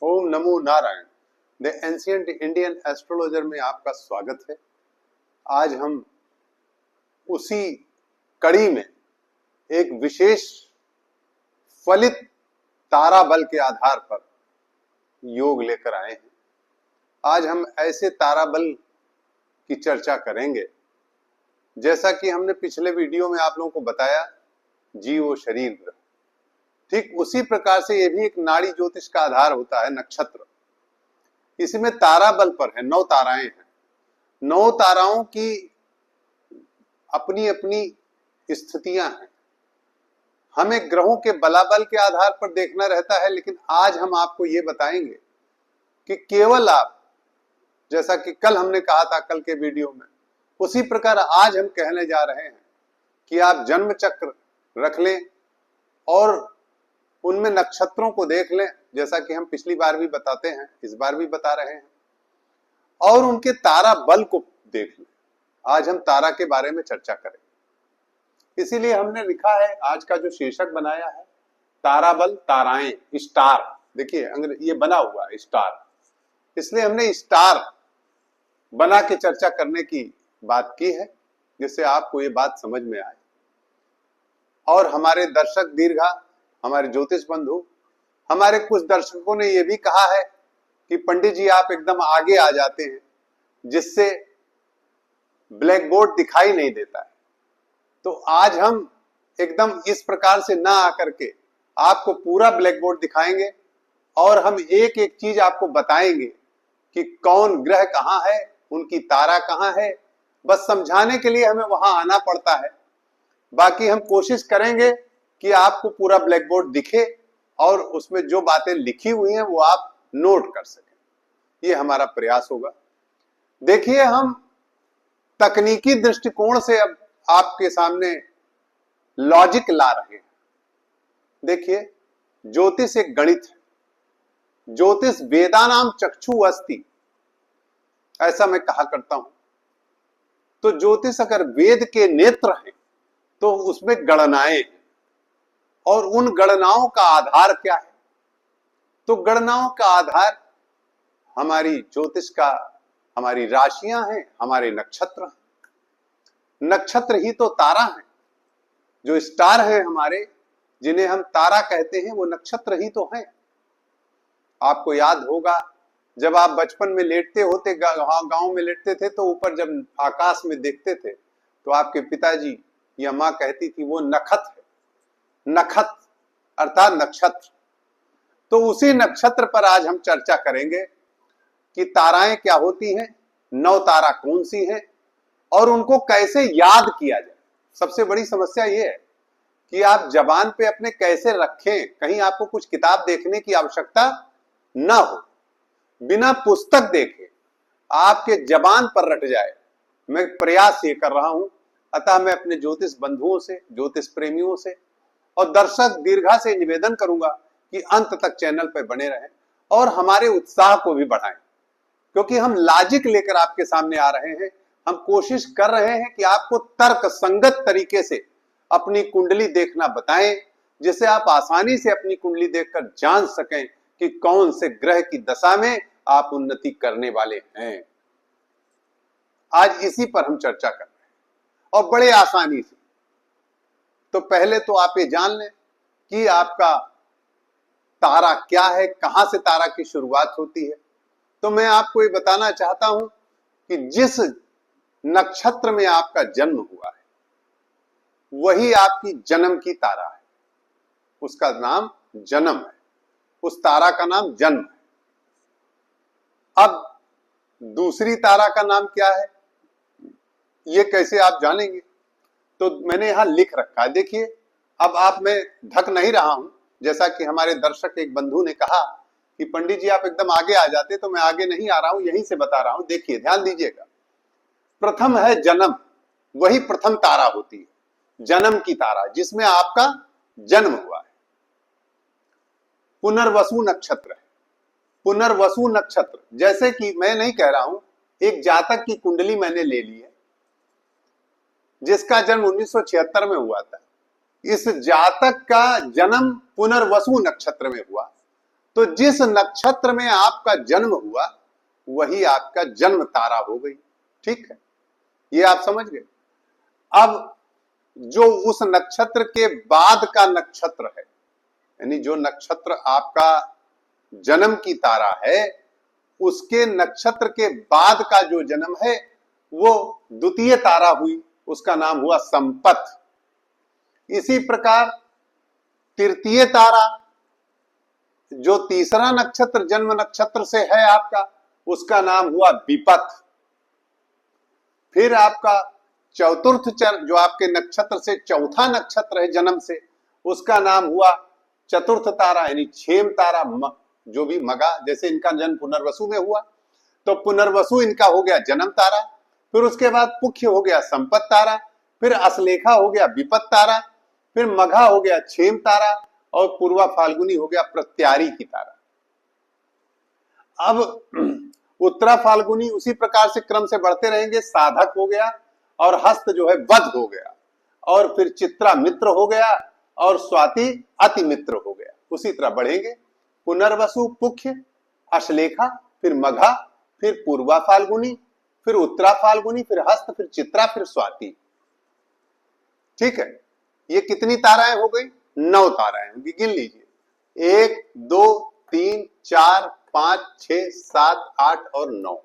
Om NaMo Narayan. The ancient Indian astrologer में आपका स्वागत है। आज हम उसी कड़ी में एक विशेष फलित तारा बल के आधार पर योग लेकर आए हैं। आज हम ऐसे तारा बल की चर्चा करेंगे जैसा कि हमने पिछले वीडियो में आप लोगों को बताया, जीव शरीर ग्रह। ठीक उसी प्रकार से ये भी एक नाड़ी ज्योतिष का आधार होता है, नक्षत्र। इसमें तारा बल पर है, 9 ताराएं हैं। 9 ताराओं की अपनी अपनी स्थितियां हैं। हमें ग्रहों के बलाबल के आधार पर देखना रहता है, लेकिन आज हम आपको ये बताएंगे कि केवल आप, जैसा कि कल हमने कहा था कल के वीडियो में, उसी प्रकार आज हम कहने जा रहे हैं कि आप जन्म चक्र रख लें और उनमें नक्षत्रों को देख लें, जैसा कि हम पिछली बार भी बताते हैं, इस बार भी बता रहे हैं, और उनके तारा बल को देख लें। आज हम तारा के बारे में चर्चा करें, इसीलिए हमने लिखा है, आज का जो शीर्षक बनाया है, तारा बल, ताराएं, स्टार। देखिए ये बना हुआ है स्टार, इसलिए हमने स्टार बना के चर्चा करने की बात की है, जिससे आपको ये बात समझ में आए। और हमारे दर्शक दीर्घा, हमारे ज्योतिष बंधु, हमारे कुछ दर्शकों ने यह भी कहा है कि पंडित जी आप एकदम आगे आ जाते हैं, जिससे ब्लैक बोर्ड दिखाई नहीं देता है। तो आज हम एकदम इस प्रकार से ना आकर के आपको पूरा ब्लैक बोर्ड दिखाएंगे और हम एक एक चीज आपको बताएंगे कि कौन ग्रह कहाँ है, उनकी तारा कहाँ है। बस समझाने के लिए हमें वहां आना पड़ता है। बाकी हम कोशिश करेंगे कि आपको पूरा ब्लैक बोर्ड दिखे और उसमें जो बातें लिखी हुई हैं वो आप नोट कर सकें। ये हमारा प्रयास होगा। देखिए, हम तकनीकी दृष्टिकोण से अब आपके सामने लॉजिक ला रहे हैं। देखिए, ज्योतिष एक गणित है। ज्योतिष वेदानाम चक्षु अस्ति, ऐसा मैं कहा करता हूं। तो ज्योतिष अगर वेद के नेत्र हैं तो उसमें गणनाएं हैं, और उन गणनाओं का आधार क्या है? तो गणनाओं का आधार हमारी ज्योतिष का, हमारी राशियां हैं, हमारे नक्षत्र हैं। नक्षत्र ही तो तारा हैं। जो स्टार हैं हमारे, जिन्हें हम तारा कहते हैं, वो नक्षत्र ही तो हैं। आपको याद होगा, जब आप बचपन में लेटते होते, गांव में लेटते थे, तो ऊपर जब आकाश में देखते थे तो आपके पिताजी या माँ कहती थी वो नखत है। नखत अर्थात नक्षत्र। तो उसी नक्षत्र पर आज हम चर्चा करेंगे कि ताराएं क्या होती हैं, 9 तारा कौन सी हैं, और उनको कैसे याद किया जाए। सबसे बड़ी समस्या ये है कि आप जबान पे अपने कैसे रखें, कहीं आपको कुछ किताब देखने की आवश्यकता ना हो, बिना पुस्तक देखे आपके जबान पर रट जाए। मैं प्रयास ये कर रहा हूं। अतः मैं अपने ज्योतिष बंधुओं से, ज्योतिष प्रेमियों से और दर्शक दीर्घा से निवेदन करूंगा कि अंत तक चैनल पर बने रहें और हमारे उत्साह को भी बढ़ाएं, क्योंकि हम लॉजिक लेकर आपके सामने आ रहे हैं। हम कोशिश कर रहे हैं कि आपको तर्क संगत तरीके से अपनी कुंडली देखना बताएं, जिससे आप आसानी से अपनी कुंडली देखकर जान सकें कि कौन से ग्रह की दशा में आप उन्नति करने वाले हैं। आज इसी पर हम चर्चा कर रहे हैं, और बड़े आसानी से। तो पहले तो आप ये जान लें कि आपका तारा क्या है, कहां से तारा की शुरुआत होती है। तो मैं आपको ये बताना चाहता हूं कि जिस नक्षत्र में आपका जन्म हुआ है, वही आपकी जन्म की तारा है। उसका नाम जन्म है, उस तारा का नाम जन्म है। अब दूसरी तारा का नाम क्या है, ये कैसे आप जानेंगे? तो मैंने यहां लिख रखा है, देखिए। अब आप, मैं ढक नहीं रहा हूं, जैसा कि हमारे दर्शक एक बंधु ने कहा कि पंडित जी आप एकदम आगे आ जाते, तो मैं आगे नहीं आ रहा हूं, यहीं से बता रहा हूं। देखिए, ध्यान दीजिएगा। प्रथम है जन्म, वही प्रथम तारा होती है, जन्म की तारा, जिसमें आपका जन्म हुआ है। पुनर्वसु नक्षत्र है। पुनर्वसु नक्षत्र, जैसे कि मैं नहीं कह रहा हूं, एक जातक की कुंडली मैंने ले ली है जिसका जन्म 1976 में हुआ था। इस जातक का जन्म पुनर्वसु नक्षत्र में हुआ, तो जिस नक्षत्र में आपका जन्म हुआ वही आपका जन्म तारा हो गई। ठीक है, ये आप समझ गए। अब जो उस नक्षत्र के बाद का नक्षत्र है, यानी जो नक्षत्र आपका जन्म की तारा है, उसके नक्षत्र के बाद का जो जन्म है वो द्वितीय तारा हुई, उसका नाम हुआ संपत। इसी प्रकार तृतीय तारा, जो तीसरा नक्षत्र जन्म नक्षत्र से है आपका, उसका नाम हुआ विपत। फिर आपका चतुर्थ जो आपके नक्षत्र से चौथा नक्षत्र है जन्म से, उसका नाम हुआ चतुर्थ तारा यानी क्षेम तारा, जो भी मगा। जैसे इनका जन्म पुनर्वसु में हुआ तो पुनर्वसु इनका हो गया जन्म तारा। फिर उसके बाद पुख्य हो गया संपत तारा, फिर असलेखा हो गया विपत तारा, फिर मघा हो गया क्षेम तारा, और पूर्वा फाल्गुनी हो गया प्रत्यारी की तारा। अब उत्तरा फाल्गुनी उसी प्रकार से क्रम से बढ़ते रहेंगे। साधक हो गया, और हस्त जो है वध हो गया, और फिर चित्रा मित्र हो गया, और स्वाति अति मित्र हो गया। उसी तरह बढ़ेंगे, पुनर्वसु पुख्य अश्लेखा, फिर मघा, फिर पूर्वा फाल्गुनी, फिर उत्तरा फाल्गुनी, फिर हस्त, फिर चित्रा, फिर स्वाति। ठीक है, ये कितनी ताराएं हो गई? 9 ताराएं होंगी। गिन लीजिए, 1 2 3 4 5 6 7 8 और 9।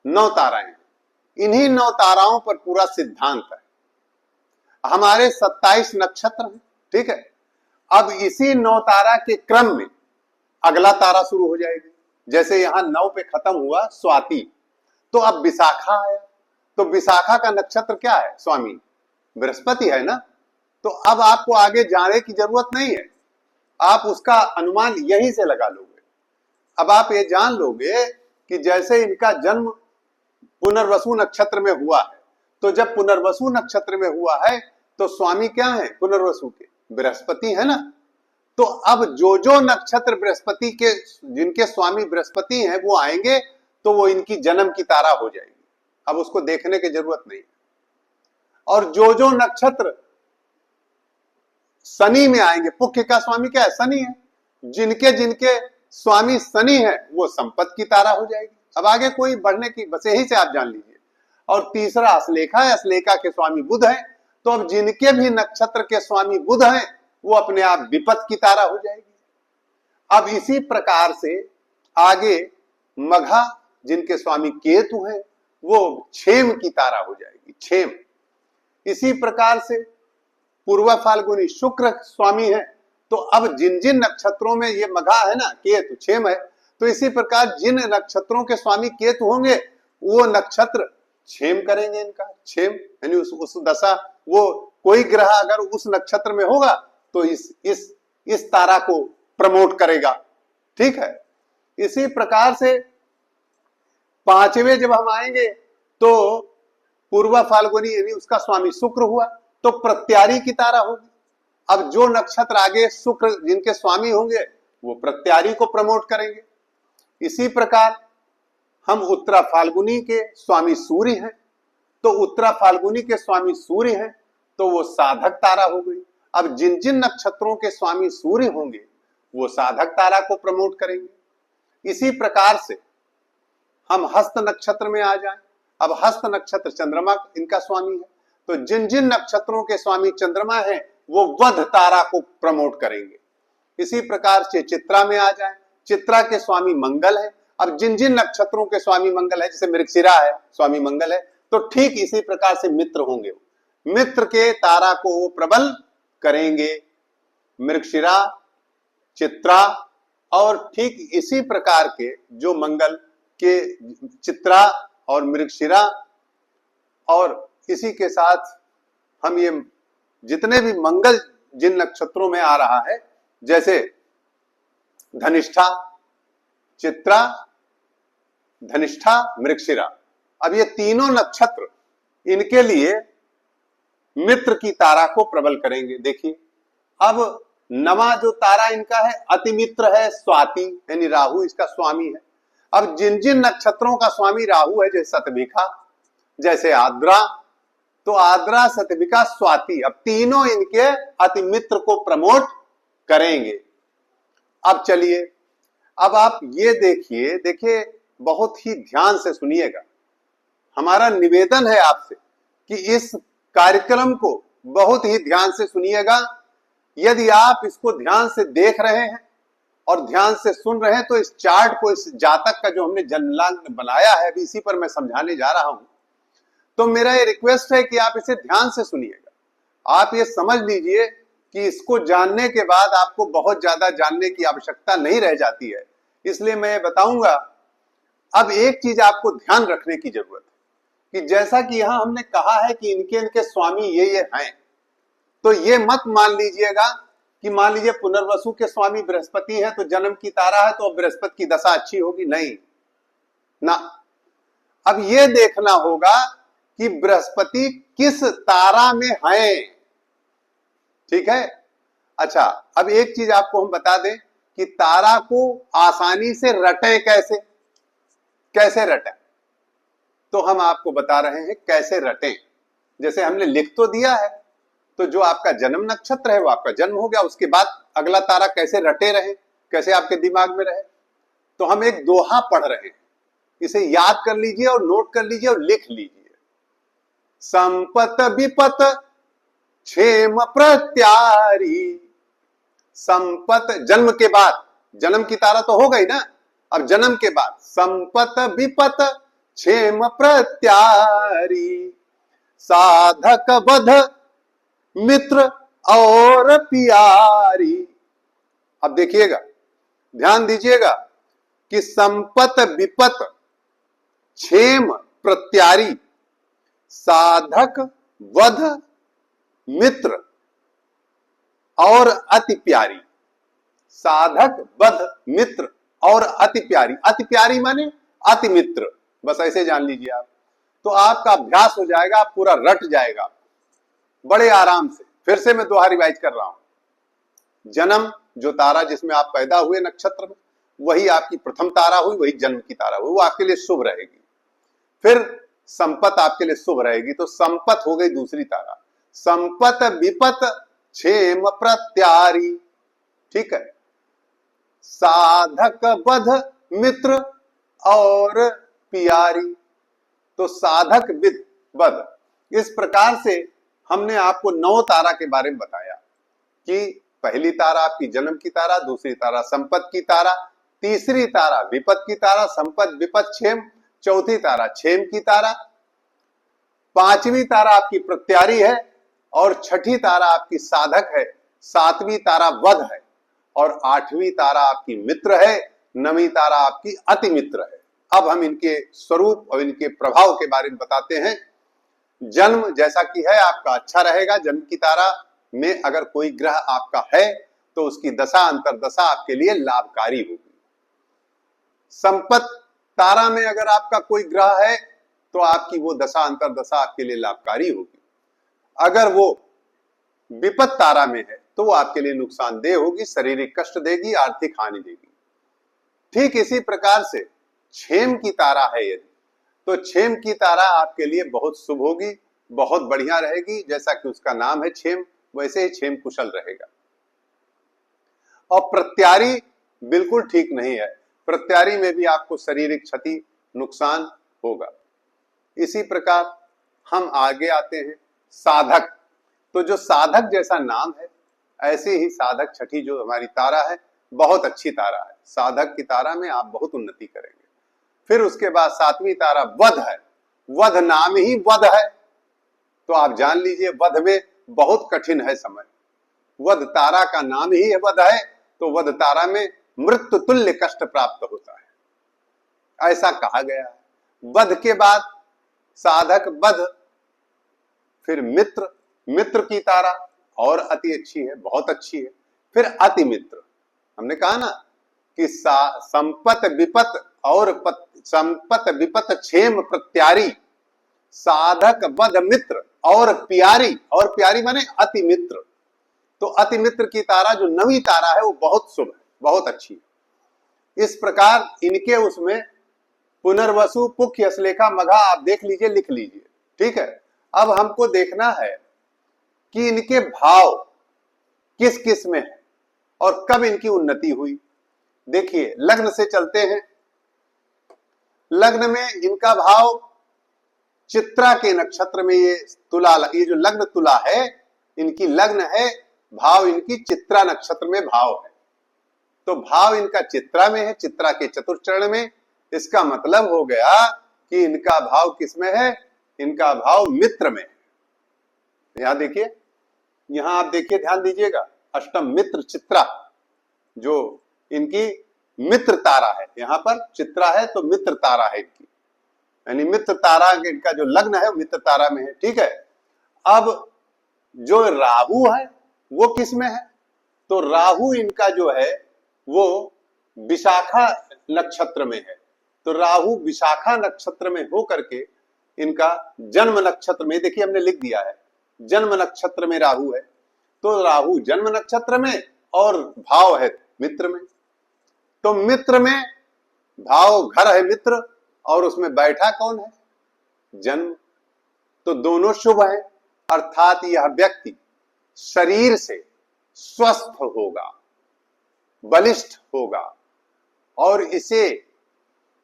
9 ताराएं। इन्हीं 9 ताराओं पर पूरा सिद्धांत है। हमारे 27 नक्षत्र हैं। ठीक है, अब इसी 9 तारा के क्रम में अगला तारा शुरू हो जाएगी। जैसे यहां 9 पे खत्म हुआ स्वाति, तो अब विशाखा आया। तो विशाखा का नक्षत्र क्या है? स्वामी बृहस्पति है ना। तो अब आपको आगे जाने की जरूरत नहीं है, आप उसका अनुमान यहीं से लगा लोगे। अब आप ये जान लोगे कि जैसे इनका जन्म पुनर्वसु नक्षत्र में हुआ है, तो जब पुनर्वसु नक्षत्र में हुआ है तो स्वामी क्या है पुनर्वसु के? बृहस्पति है ना। तो अब जो नक्षत्र बृहस्पति के, जिनके स्वामी बृहस्पति हैं, वो आएंगे तो वो इनकी जन्म की तारा हो जाएगी। अब उसको देखने की जरूरत नहीं। और जो नक्षत्र शनि में आएंगे, पुख्य का स्वामी क्या है? शनि है। जिनके जिनके स्वामी शनि है वो संपत की तारा हो जाएगी। अब आगे कोई बढ़ने की, बस यही से आप जान लीजिए। और तीसरा असलेखा है, असलेखा के स्वामी बुध है। तो अब जिनके भी नक्षत्र के स्वामी बुध हैं वो अपने आप विपत की तारा हो जाएगी। अब इसी प्रकार से आगे मघा, जिनके स्वामी केतु हैं, वो क्षेम की तारा हो जाएगी, क्षेम। इसी प्रकार से पूर्वा फाल्गुनी शुक्र स्वामी है। तो अब जिन जिन नक्षत्रों में ये मघा है ना, केतु क्षेम है, तो इसी प्रकार जिन नक्षत्रों के स्वामी केतु होंगे वो नक्षत्र क्षेम करेंगे। इनका क्षेम यानी उस दशा, वो कोई ग्रह अगर उस नक्षत्र में होगा तो इस तारा को प्रमोट करेगा। ठीक है, इसी प्रकार से पांचवें जब हम आएंगे तो पूर्वा फाल्गुनी यानी उसका स्वामी शुक्र हुआ तो प्रत्यारी की तारा होगी। अब जो नक्षत्र आगे शुक्र जिनके स्वामी होंगे वो प्रत्यारी को प्रमोट करेंगे। इसी प्रकार हम उत्तरा फाल्गुनी के स्वामी सूर्य हैं, तो उत्तरा फाल्गुनी के स्वामी सूर्य हैं तो वो साधक तारा हो गई। अब जिन जिन नक्षत्रों के स्वामी सूर्य होंगे वो साधक तारा को प्रमोट करेंगे। इसी प्रकार से हम हस्त नक्षत्र में आ जाएं। अब हस्त नक्षत्र चंद्रमा इनका स्वामी है, तो जिन जिन नक्षत्रों के स्वामी चंद्रमा है वो वध तारा को प्रमोट करेंगे। इसी प्रकार से चित्रा में आ जाएं, चित्रा के स्वामी मंगल है। अब जिन जिन नक्षत्रों के स्वामी मंगल है, जैसे मृगशिरा है स्वामी मंगल है, तो ठीक इसी प्रकार से मित्र होंगे। मित्र के तारा को वो प्रबल करेंगे, मृगशिरा, चित्रा। और ठीक इसी प्रकार के जो मंगल के चित्रा और मृगशिरा, और इसी के साथ हम ये जितने भी मंगल जिन नक्षत्रों में आ रहा है, जैसे धनिष्ठा, चित्रा, धनिष्ठा, मृगशिरा, अब ये तीनों नक्षत्र इनके लिए मित्र की तारा को प्रबल करेंगे। देखिए, अब नवा जो तारा इनका है अतिमित्र है, स्वाति यानी राहु इसका स्वामी है। अब जिन जिन नक्षत्रों का स्वामी राहु है, जैसे सतभिखा, जैसे आद्रा, तो आद्रा, सतभिखा, स्वाति, अब तीनों इनके अतिमित्र को प्रमोट करेंगे। अब चलिए अब आप ये देखिए, देखिए बहुत ही ध्यान से सुनिएगा। हमारा निवेदन है आपसे कि इस कार्यक्रम को बहुत ही ध्यान से सुनिएगा। यदि आप इसको ध्यान से देख रहे हैं और ध्यान से सुन रहे हैं तो इस चार्ट को, इस जातक का जो हमने जन्मलग्न बनाया है, अभी इसी पर मैं समझाने जा रहा हूं। तो मेरा ये रिक्वेस्ट है कि आप इसे ध्यान से सुनिएगा। आप ये समझ लीजिए कि इसको जानने के बाद आपको बहुत ज्यादा जानने की आवश्यकता नहीं रह जाती है, इसलिए मैं बताऊंगा। अब एक चीज आपको ध्यान रखने की जरूरत है कि जैसा कि यहां हमने कहा है कि इनके इनके स्वामी ये हैं, तो ये मत मान लीजिएगा कि मान लीजिए पुनर्वसु के स्वामी बृहस्पति है तो जन्म की तारा है तो बृहस्पति की दशा अच्छी होगी, नहीं ना। अब ये देखना होगा कि बृहस्पति किस तारा में है, ठीक है। अच्छा, अब एक चीज आपको हम बता दें कि तारा को आसानी से रटें कैसे, कैसे रटें, तो हम आपको बता रहे हैं कैसे रटें। जैसे हमने लिख तो दिया है, तो जो आपका जन्म नक्षत्र है वो आपका जन्म हो गया, उसके बाद अगला तारा कैसे रटे रहे, कैसे आपके दिमाग में रहे। तो हम एक दोहा पढ़ रहे हैं, इसे याद कर लीजिए और नोट कर लीजिए और लिख लीजिए। संपत विपत क्षेम प्रत्यारी। संपत जन्म के बाद, जन्म की तारा तो हो गई ना, अब जन्म के बाद संपत विपत क्षेम प्रत्यारी, साधक वध मित्र और प्यारी। अब देखिएगा, ध्यान दीजिएगा कि संपत विपत क्षेम प्रत्यारी, साधक वध मित्र और अति प्यारी। साधक वध मित्र और अति प्यारी। अति प्यारी माने अति मित्र, बस ऐसे जान लीजिए आप। तो आपका अभ्यास हो जाएगा, आप पूरा रट जाएगा बड़े आराम से। फिर से मैं दोहा रिवाइज कर रहा हूं। जन्म, जो तारा जिसमें आप पैदा हुए नक्षत्र में, वही आपकी प्रथम तारा हुई, वही जन्म की तारा हुई, वो आपके लिए शुभ रहेगी। फिर संपत आपके लिए शुभ रहेगी, तो संपत हो गई दूसरी तारा। संपत विपत क्षेम प्रत्यारी, ठीक है। साधक वध मित्र और प्यारी, तो साधक विद वध। इस प्रकार से हमने आपको 9 तारा के बारे में बताया कि पहली तारा आपकी जन्म की तारा, दूसरी तारा संपत की तारा, तीसरी तारा विपत की तारा, संपत विपत क्षेम, चौथी तारा क्षेम की तारा, पांचवी तारा आपकी प्रत्यारी है और छठी तारा आपकी साधक है, सातवीं तारा वध है और आठवीं तारा आपकी मित्र है, नवीं तारा आपकी अति मित्र है। अब हम इनके स्वरूप और इनके प्रभाव के बारे में बताते हैं। जन्म जैसा कि है आपका अच्छा रहेगा। जन्म की तारा में अगर कोई ग्रह आपका है तो उसकी दशा अंतरदशा आपके लिए लाभकारी होगी। संपत तारा में अगर आपका कोई ग्रह है तो आपकी वो दशा अंतरदशा आपके लिए लाभकारी होगी। अगर वो विपत तारा में है तो वो आपके लिए नुकसानदेह होगी, शारीरिक कष्ट देगी, आर्थिक हानि देगी। ठीक इसी प्रकार से क्षेम की तारा है यदि, तो क्षेम की तारा आपके लिए बहुत शुभ होगी, बहुत बढ़िया रहेगी। जैसा कि उसका नाम है क्षेम, वैसे ही क्षेम कुशल रहेगा। और प्रत्यारी बिल्कुल ठीक नहीं है, प्रत्यारी में भी आपको शारीरिक क्षति, नुकसान होगा। इसी प्रकार हम आगे आते हैं साधक। तो जो साधक जैसा नाम है, ऐसे ही साधक छठी जो हमारी तारा है, बहुत अच्छी तारा है। साधक की तारा में आप बहुत उन्नति करेंगे। फिर उसके बाद सातवीं तारा वध है। वध नाम ही वध है, तो आप जान लीजिए वध में बहुत कठिन है समय। वध तारा का नाम ही वध है, तो वध तारा में मृत्यु तुल्य कष्ट प्राप्त होता है, ऐसा कहा गया है। वध के बाद साधक वध, फिर मित्र, मित्र की तारा और अति अच्छी है, बहुत अच्छी है। फिर अति मित्र, हमने कहा ना कि संपत विपत और संपत विपत क्षेम प्रत्यारी, साधक वध मित्र और प्यारी। और प्यारी माने अति मित्र। तो अति मित्र की तारा जो नवी तारा है वो बहुत शुभ है, बहुत अच्छी है। इस प्रकार इनके उसमें पुनर्वसु पुख्य अस्लेखा मघा आप देख लीजिए, लिख लीजिए, ठीक है। अब हमको देखना है कि इनके भाव किस किस में है और कब इनकी उन्नति हुई। देखिए लग्न से चलते हैं। लग्न में इनका भाव चित्रा के नक्षत्र में, ये जो लग्न तुला है, इनकी लग्न है, भाव इनकी चित्रा नक्षत्र में भाव है। तो भाव इनका चित्रा में है, चित्रा के चतुर्थ चरण में। इसका मतलब हो गया कि इनका भाव किसमें है? इनका भाव मित्र में है। यहां देखिए, यहां आप देखिए, ध्यान दीजिएगा, अष्टम मित्र चित्रा, जो इनकी मित्र तारा है। यहां पर चित्रा है तो मित्र तारा है इनकी, यानी मित्र तारा इनका जो लग्न है मित्र तारा में है। ठीक है। अब जो राहु है वो किस में है? तो राहु इनका जो है वो विशाखा नक्षत्र में है। तो राहु विशाखा नक्षत्र में हो करके इनका जन्म नक्षत्र में, देखिए हमने लिख दिया है, जन्म नक्षत्र में राहु है। तो राहु जन्म नक्षत्र में और भाव है मित्र में। तो मित्र में भाव घर है मित्र, और उसमें बैठा कौन है? जन्म। तो दोनों शुभ है, अर्थात यह व्यक्ति शरीर से स्वस्थ होगा, बलिष्ठ होगा, और इसे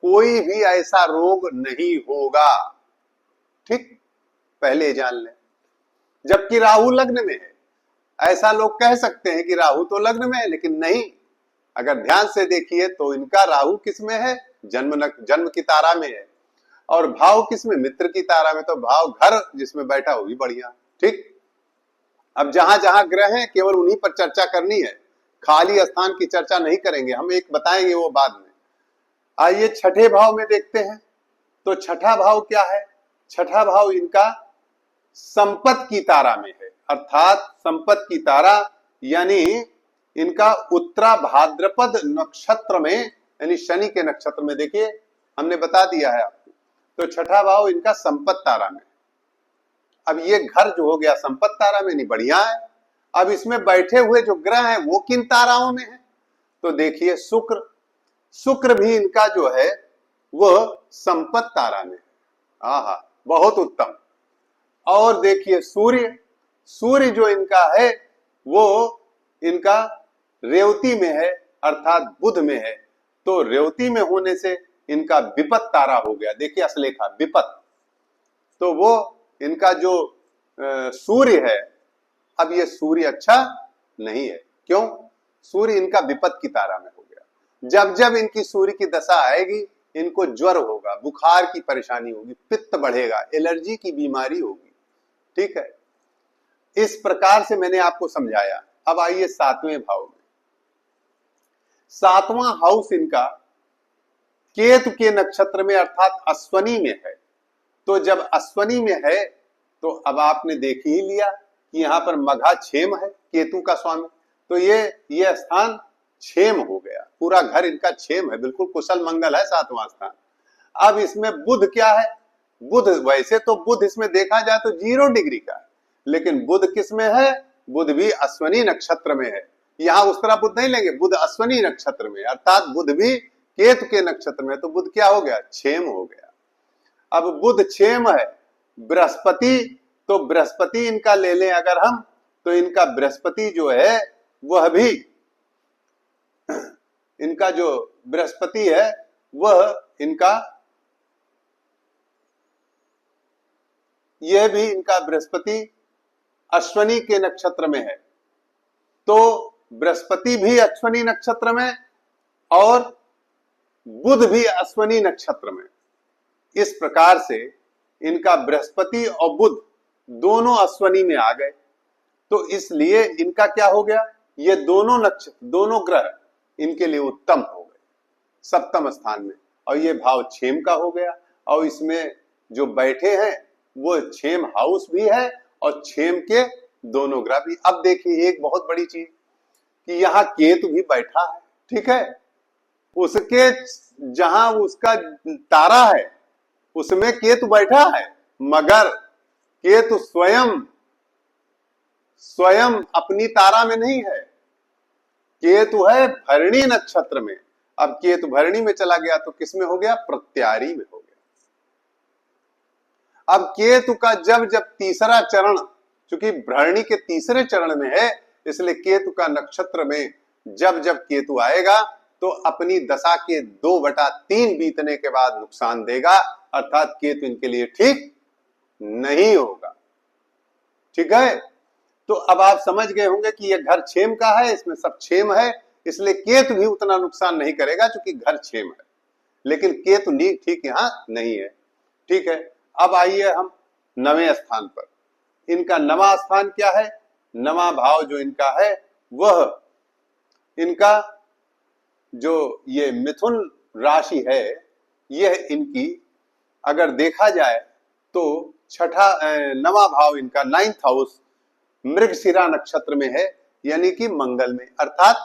कोई भी ऐसा रोग नहीं होगा। ठीक, पहले जान लें। जबकि राहु लग्न में है, ऐसा लोग कह सकते हैं कि राहु तो लग्न में है, लेकिन नहीं। अगर ध्यान से देखिए तो इनका राहु किस में है? जन्म की तारा में है, और भाव किस में? मित्र की तारा में। तो भाव घर जिसमें बैठा वो भी बढ़िया। ठीक। अब जहां जहां ग्रह हैं केवल उन्हीं पर चर्चा करनी है, खाली स्थान की चर्चा नहीं करेंगे, हम एक बताएंगे वो बाद में। आइए छठे भाव में देखते हैं। तो छठा भाव क्या है? छठा भाव इनका संपत्ति की तारा में है, अर्थात संपत्ति की तारा यानी इनका उत्तरा भाद्रपद नक्षत्र में, यानी शनि के नक्षत्र में। देखिए हमने बता दिया है आपको। तो छठा भाव इनका संपत्ति तारा में। अब ये घर जो हो गया संपत्ति तारा में, नहीं बढ़िया है। अब इसमें बैठे हुए जो ग्रह हैं वो किन ताराओं में है? तो देखिए शुक्र, शुक्र भी इनका जो है वह संपत्ति तारा में। आहा, बहुत उत्तम। और देखिए सूर्य, सूर्य जो इनका है वो इनका रेवती में है, अर्थात बुध में है। तो रेवती में होने से इनका विपत तारा हो गया। देखिए असलेखा विपत। तो वो इनका जो सूर्य है, अब ये सूर्य अच्छा नहीं है। क्यों? सूर्य इनका विपत की तारा में हो गया। जब जब इनकी सूर्य की दशा आएगी, इनको ज्वर होगा, बुखार की परेशानी होगी, पित्त बढ़ेगा, एलर्जी की बीमारी होगी। ठीक है। इस प्रकार से मैंने आपको समझाया। अब आइए सातवें भाव में। सातवां हाउस इनका केतु के नक्षत्र में, अर्थात अश्वनी में है। तो जब अश्वनी में है तो अब आपने देख ही लिया कि यहां पर मघा क्षेम है, केतु का स्वामी। तो ये स्थान क्षेम हो गया, पूरा घर इनका क्षेम है, बिल्कुल कुशल मंगल है सातवां स्थान। अब इसमें बुध क्या है? बुध, वैसे तो बुध इसमें देखा जाए तो 0 डिग्री का है, लेकिन बुध किस में है? बुध भी अश्वनी नक्षत्र में है। यहां उस तरह बुध नहीं लेंगे, बुध अश्वनी नक्षत्र में, अर्थात बुध भी केतु के नक्षत्र में। तो बुध क्या हो गया? क्षेम हो गया। अब बुध क्षेम है। बृहस्पति, तो बृहस्पति इनका ले लें अगर हम, तो इनका बृहस्पति जो है वह भी, इनका जो बृहस्पति है वह इनका, यह भी इनका बृहस्पति अश्वनी के नक्षत्र में है। तो बृहस्पति भी अश्वनी नक्षत्र में और बुध भी अश्वनी नक्षत्र में। इस प्रकार से इनका बृहस्पति और बुध दोनों अश्वनी में आ गए। तो इसलिए इनका क्या हो गया? ये दोनों नक्षत्र, दोनों ग्रह इनके लिए उत्तम हो गए सप्तम स्थान में। और ये भाव क्षेम का हो गया, और इसमें जो बैठे हैं वो क्षेम हाउस भी है और क्षेम के दोनों ग्रह भी। अब देखिए एक बहुत बड़ी चीज कि यहाँ केतु भी बैठा है। ठीक है। उसके जहां उसका तारा है उसमें केतु बैठा है, मगर केतु स्वयं अपनी तारा में नहीं है। केतु है भरणी नक्षत्र में। अब केतु भरणी में चला गया तो किसमें हो गया? प्रत्यारी में हो गया। अब केतु का जब जब तीसरा चरण, चूंकि भरणी के तीसरे चरण में है, इसलिए केतु का नक्षत्र में जब जब केतु आएगा तो अपनी दशा के 2/3 बीतने के बाद नुकसान देगा, अर्थात केतु इनके लिए ठीक नहीं होगा। ठीक है, तो अब आप समझ गए होंगे कि यह घर क्षेम का है, इसमें सब क्षेम है, इसलिए केतु भी उतना नुकसान नहीं करेगा क्योंकि घर क्षेम है। लेकिन केतु ठीक यहां नहीं है। ठीक है, अब आइए हम 9वें स्थान पर। इनका 9वां स्थान क्या है? 9वां भाव जो इनका है वह इनका जो ये मिथुन राशि है, यह इनकी अगर देखा जाए तो 9वां भाव इनका 9th हाउस मृगशिरा नक्षत्र में है, यानी कि मंगल में। अर्थात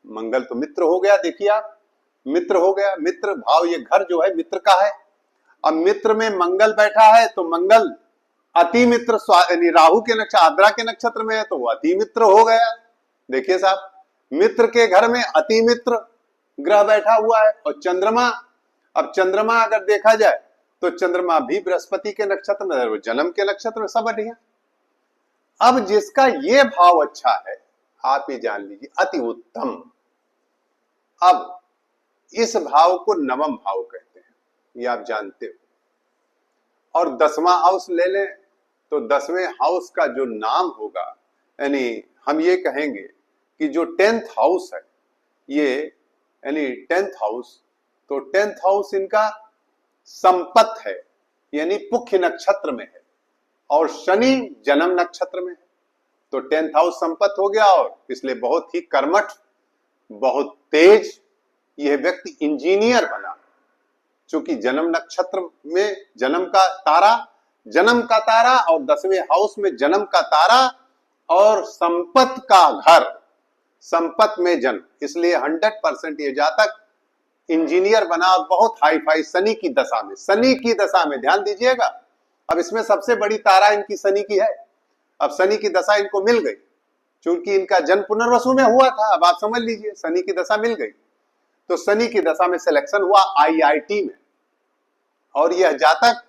मंगल तो मित्र हो गया, देखिए आप, मित्र हो गया। मित्र भाव ये घर जो है मित्र का है। अब मित्र में मंगल बैठा है तो मंगल अति मित्र, राहु के नक्षत्र आद्रा के नक्षत्र में है तो वो अति मित्र हो गया। देखिए साहब, मित्र के घर में अति मित्र ग्रह बैठा हुआ है। और चंद्रमा, अब चंद्रमा अगर देखा जाए तो चंद्रमा भी बृहस्पति के नक्षत्र में, वो जन्म के नक्षत्र में, सब बढ़िया। अब जिसका ये भाव अच्छा है, आप ये जान लीजिए, अति उत्तम। अब इस भाव को 9वां भाव कहते हैं, ये आप जानते हो। और 10वां हाउस ले लें तो 10वें हाउस का जो नाम होगा, यानी हम ये कहेंगे कि जो 10th हाउस है, ये यानी 10th हाउस, तो 10th हाउस इनका संपत है, यानी पुख्य नक्षत्र में है, और शनि जन्म नक्षत्र में है। तो 10th हाउस संपत हो गया, और इसलिए बहुत ही कर्मठ, बहुत तेज यह व्यक्ति इंजीनियर बना, क्योंकि जन्म नक्षत्र में जन्म का तारा और 10वें हाउस में जन्म का तारा और संपत का घर, संपत में जन्म, इसलिए 100% ये जातक इंजीनियर बना। बहुत हाई फाई शनि की दशा में, शनि की दशा में ध्यान दीजिएगा। अब इसमें सबसे बड़ी तारा इनकी शनि की है। अब शनि की दशा इनको मिल गई, क्योंकि इनका जन्म पुनर्वसु में हुआ था। अब आप समझ लीजिए, शनि की दशा मिल गई, तो शनि की दशा में सिलेक्शन हुआ IIT में, और यह जातक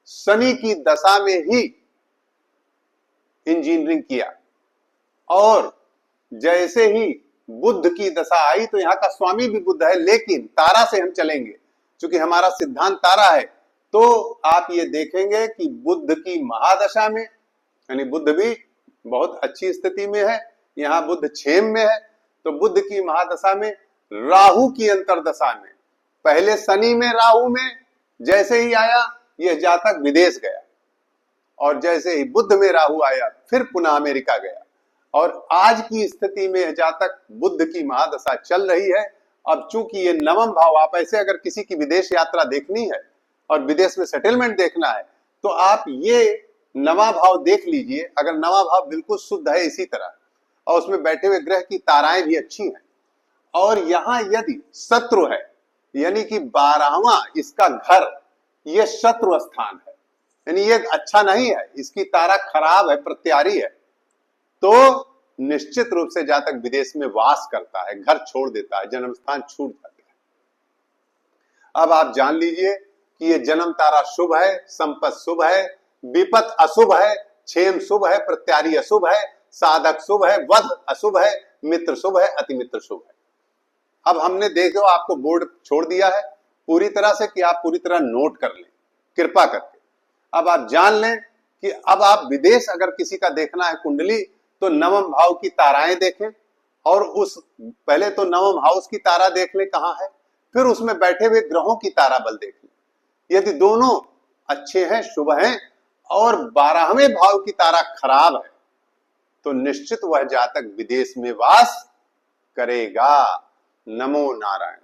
शनि की दशा में ही इंजीनियरिंग किया। और जैसे ही बुध की दशा आई, तो यहाँ का स्वामी भी बुध है, लेकिन तारा से हम चलेंगे, क्योंकि हमारा सिद्धांत तारा है। तो आप ये देखेंगे कि बुध की महादशा में, यानी बुध भी बहुत अच्छी स्थिति में है, यहाँ बुध क्षेम में है, तो बुध की महादशा में राहु की अंतरदशा में, पहले शनि में राहु में जैसे ही आया, यह जातक विदेश गया, और जैसे ही बुध में राहु आया फिर पुनः अमेरिका गया। और आज की स्थिति में जातक बुध की महादशा चल रही है। अब चूंकि ये 9वां भाव, आप ऐसे अगर किसी की विदेश यात्रा देखनी है और विदेश में सेटलमेंट देखना है, तो आप ये 9वां भाव देख लीजिए। अगर 9वां भाव बिल्कुल शुद्ध है इसी तरह, और उसमें बैठे हुए ग्रह की ताराएं भी अच्छी हैं, और यहां यदि शत्रु है, यानी कि 12वां इसका घर, ये शत्रु स्थान है, यानी ये अच्छा नहीं है, इसकी तारा खराब है, प्रत्यारी है, तो निश्चित रूप से जातक विदेश में वास करता है, घर छोड़ देता है, जन्म स्थान छूट जाता है। अब आप जान लीजिए कि ये जन्म तारा शुभ है, संपत शुभ है, विपत अशुभ है, क्षेम शुभ है, प्रत्यारी अशुभ है, साधक शुभ है, वध अशुभ है, मित्र शुभ है, अति मित्र शुभ है। अब हमने देखो आपको बोर्ड छोड़ दिया है पूरी तरह से, कि आप पूरी तरह नोट कर लें कृपा करके। अब आप जान लें कि अब आप विदेश अगर किसी का देखना है कुंडली, तो 9वें भाव की ताराएं देखें, और उस पहले तो 9वें हाउस की तारा देख लें कहां है, फिर उसमें बैठे हुए ग्रहों की तारा बल देख लें। यदि दोनों अच्छे हैं, शुभ हैं, और 12वें भाव की तारा खराब है, तो निश्चित वह जातक विदेश में वास करेगा। नमो नारायण।